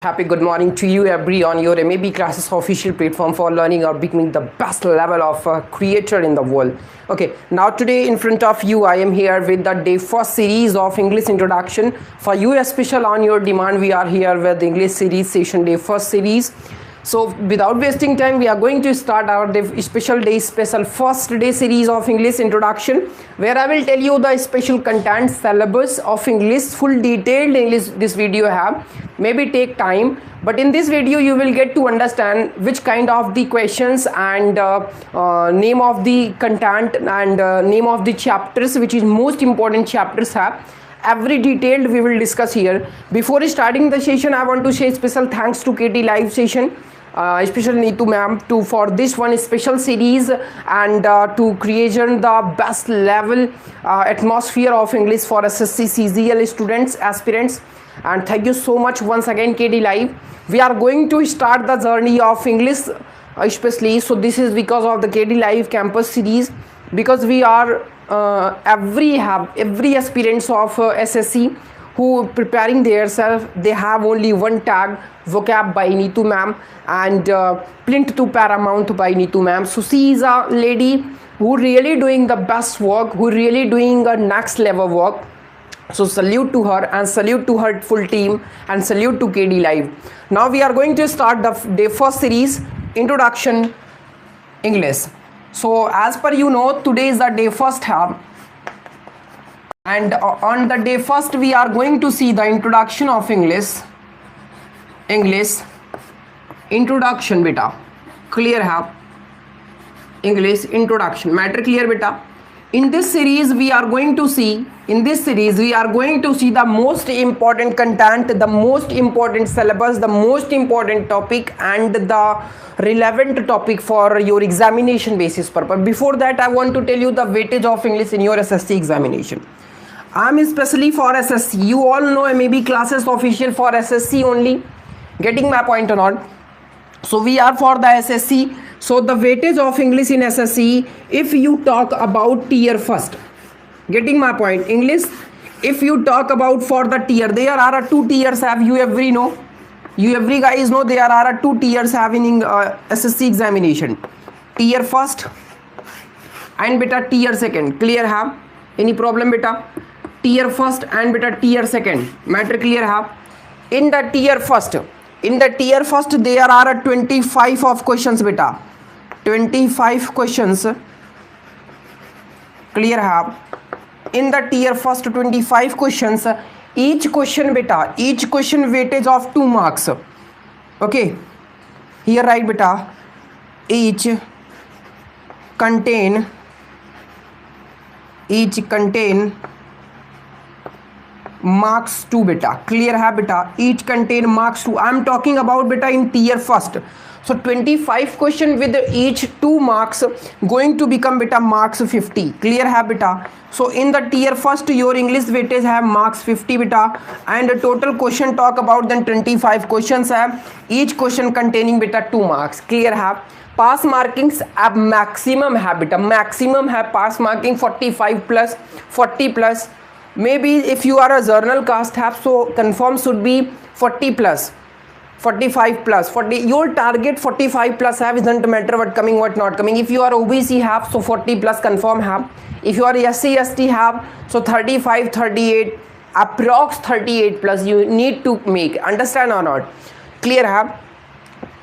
Happy good morning to you every on your MAB classes official platform for learning or becoming the best level of creator in the world. Okay, now today in front of you I am here with the day first series of English introduction. For you special on your demand, we are here with the English series session day first series. So without wasting time, we are going to start our special first day series of English introduction, where I will tell you the special content syllabus of English, full detailed English this video have. Maybe take time, but in this video you will get to understand which kind of the questions and name of the content and name of the chapters, which is most important chapters have. Every detailed we will discuss here. Before starting the session, I want to say special thanks to KT Live session, especially Neetu ma'am for this one special series and to creation the best level atmosphere of English for SSC CGL students aspirants. And thank you so much once again KT Live. We are going to start the journey of English especially. So this is because of the KT Live campus series, because we are every aspirants of SSC who preparing themselves, they have only one tag, vocab by Neetu ma'am and Plint to Paramount by Neetu ma'am. So she is a lady who really doing the best work, who really doing a next level work. So salute to her and salute to her full team and salute to KT Live. Now we are going to start the day first series, Introduction English. So as per you know, today is the day first half, and on the day first we are going to see the introduction of English introduction beta. Clear have English introduction matter clear beta. In this series we are going to see the most important content, the most important syllabus, the most important topic and the relevant topic for your examination basis purpose. Before that, I want to tell you the weightage of English in your SSC examination. I am especially for SSC. You all know maybe classes official for SSC only. Getting my point or not? So we are for the SSC. So the weightage of English in SSC, if you talk about tier first, getting my point, English, if you talk about for the tier, there are two tiers have you every know. You every guys know there are two tiers having SSC examination, tier first and beta tier second. Clear have any problem beta? Tier first and beta tier second matter clear have. In the tier first there are 25 of questions beta, 25 questions. Clear have. In the tier first 25 questions, each question weightage of 2 marks. Okay, here write beta, each contain marks 2 beta. Clear है beta, each contain marks 2. I am talking about beta in tier first. So 25 question with each 2 marks going to become beta marks 50. Clear है beta. So in the tier first your English weightage have marks 50 beta, and the total question talk about then 25 questions have, each question containing beta 2 marks. Clear है. Pass markings अब maximum है beta, maximum है pass marking 45 plus 40 plus. Maybe if you are a journal cast have, so confirm should be 40 plus 45 plus 40. Your target 45 plus have, isn't matter what coming what not coming. If you are OBC have, so 40 plus confirm have. If you are SC ST have, so 35 38 approx 38 plus you need to make. Understand or not? Clear have.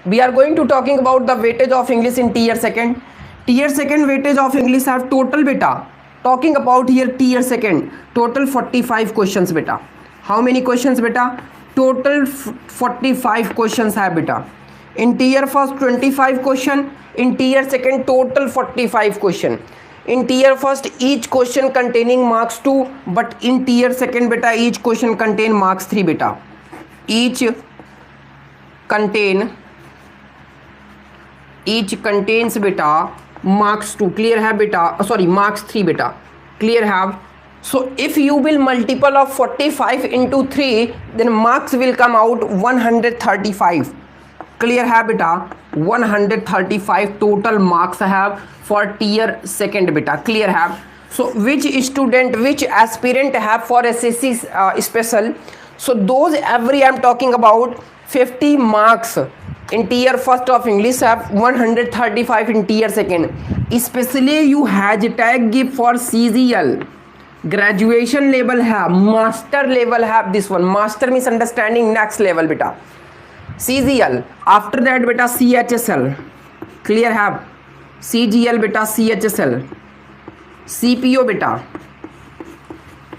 We are going to talking about the weightage of English in tier second. Tier second weightage of English have total beta. Talking about here tier second, total 45 questions beta. How many questions beta? Total 45 questions have beta. In tier first 25 question, in tier second total 45 question. In tier first each question containing marks 2, but in tier second beta each question contain marks 3 beta. Each contains beta marks 2. Clear है beta, sorry marks 3 beta. Clear have. So if you will multiple of 45 into 3, then marks will come out 135. Clear have beta, 135 total marks have for tier second beta. Clear have. So which student, which aspirant have for SSC special? So those every I'm talking about 50 marks in tier first of English have 135 in tier second. Especially you hashtag give for CGL. Graduation level have, master level have this one. Master means understanding next level beta. CGL. After that beta CHSL. Clear have. CGL beta CHSL. CPO beta.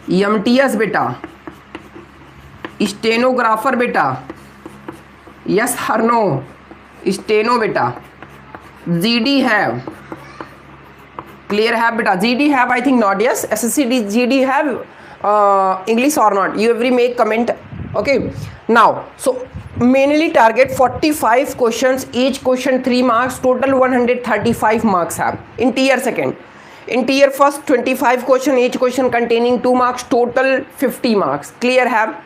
MTS beta. Stenographer beta. Yes or no? Steno beta. GD have. Clear have beta. GD have, I think not. Yes. SSC GD have English or not? You every make comment. Okay. Now, so mainly target 45 questions. Each question 3 marks. Total 135 marks have in tier second. In tier first 25 question. Each question containing 2 marks. Total 50 marks. Clear have?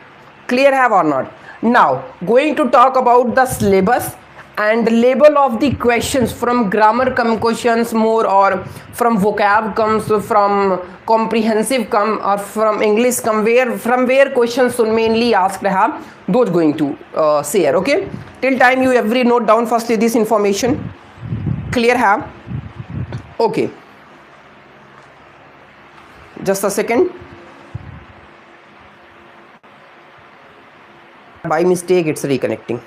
Clear have or not? Now going to talk about the syllabus and the level of the questions. From grammar come questions more, or from vocab comes, from comprehensive come, or from English come, from where questions should mainly asked have, those going to share. Okay, till time you every note down firstly this information. Clear have? Okay, just a second. By mistake it's reconnecting.